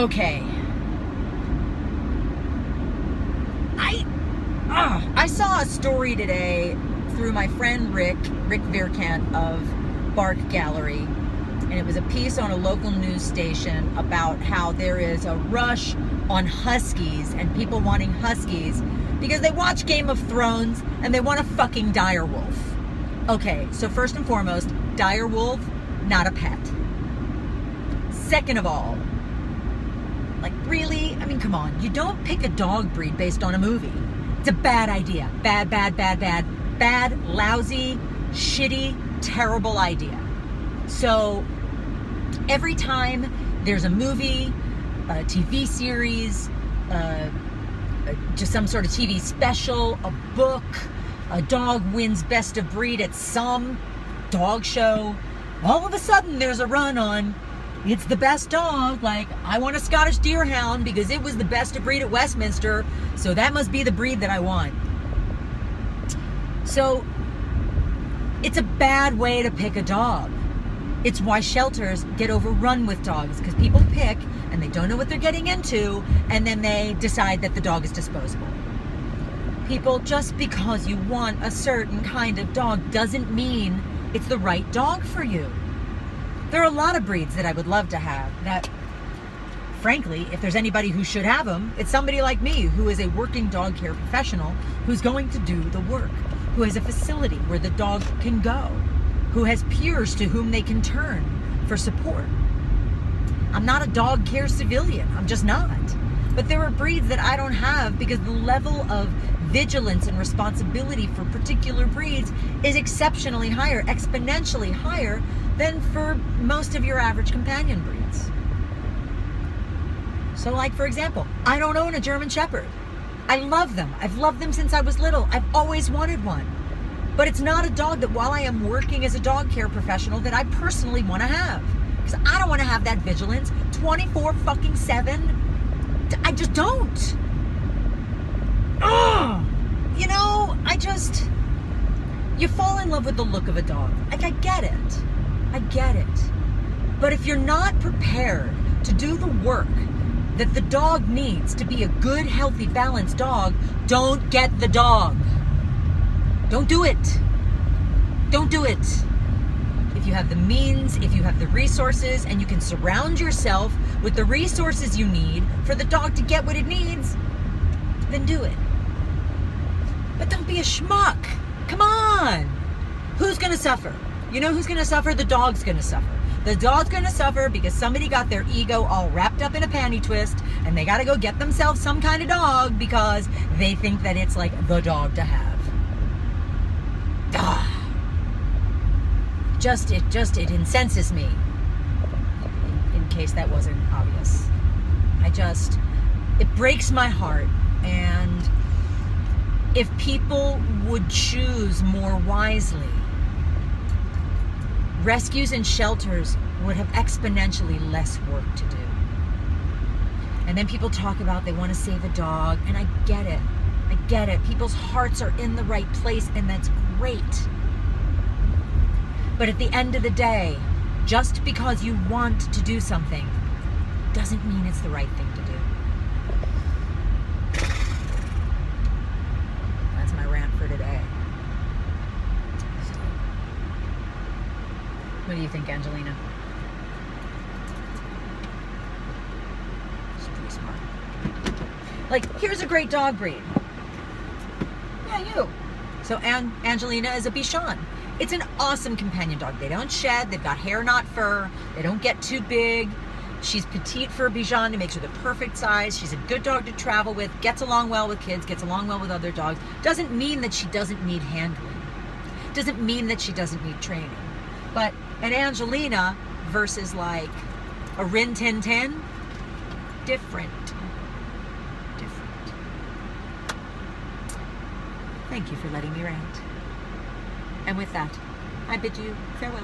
Okay. I saw a story today through my friend Rick Virkant of Bark Gallery, and it was a piece on a local news station about how there is a rush on huskies and people wanting huskies because they watch Game of Thrones and they want a fucking direwolf. Okay, so first and foremost, direwolf, not a pet. Second of all, like really, I mean, come on, you don't pick a dog breed based on a movie. It's a bad idea. Bad, lousy, shitty, terrible idea. So every time there's a movie, a TV series, just some sort of TV special, a book, a dog wins best of breed at some dog show, all of a sudden there's a run on, it's the best dog, like, I want a Scottish Deerhound because it was the best of breed at Westminster, so that must be the breed that I want. So, it's a bad way to pick a dog. It's why shelters get overrun with dogs, because people pick, and they don't know what they're getting into, and then they decide that the dog is disposable. People, just because you want a certain kind of dog doesn't mean it's the right dog for you. There are a lot of breeds that I would love to have that, frankly, if there's anybody who should have them, it's somebody like me who is a working dog care professional who's going to do the work, who has a facility where the dog can go, who has peers to whom they can turn for support. I'm not a dog care civilian. I'm just not. But there are breeds that I don't have because the level of vigilance and responsibility for particular breeds is exceptionally higher, exponentially higher than for most of your average companion breeds. So like, for example, I don't own a German Shepherd. I love them. I've loved them since I was little. I've always wanted one. But it's not a dog that, while I am working as a dog care professional, that I personally want to have. Because I don't want to have that vigilance 24/7. I just don't. Oh, you know, you fall in love with the look of a dog. Like, I get it. But if you're not prepared to do the work that the dog needs to be a good, healthy, balanced dog, don't get the dog. Don't do it. Don't do it. If you have the means, if you have the resources, and you can surround yourself with the resources you need for the dog to get what it needs, then do it. But don't be a schmuck. Come on. Who's going to suffer? You know who's going to suffer? The dog's going to suffer. The dog's going to suffer because somebody got their ego all wrapped up in a panty twist and they got to go get themselves some kind of dog because they think that it's like the dog to have. It incenses me, in case that wasn't obvious. It breaks my heart. And if people would choose more wisely, rescues and shelters would have exponentially less work to do. And then people talk about they want to save a dog, and I get it. People's hearts are in the right place, and that's great. But at the end of the day, just because you want to do something doesn't mean it's the right thing to do. That's my rant for today. So, what do you think, Angelina? She's pretty smart. Like, here's a great dog breed. Yeah, you. So Angelina is a Bichon. It's an awesome companion dog. They don't shed. They've got hair, not fur. They don't get too big. She's petite for a Bichon. It makes her the perfect size. She's a good dog to travel with. Gets along well with kids. Gets along well with other dogs. Doesn't mean that she doesn't need handling. Doesn't mean that she doesn't need training. But an Angelina versus like a Rin Tin Tin, different. Thank you for letting me rant. And with that, I bid you farewell.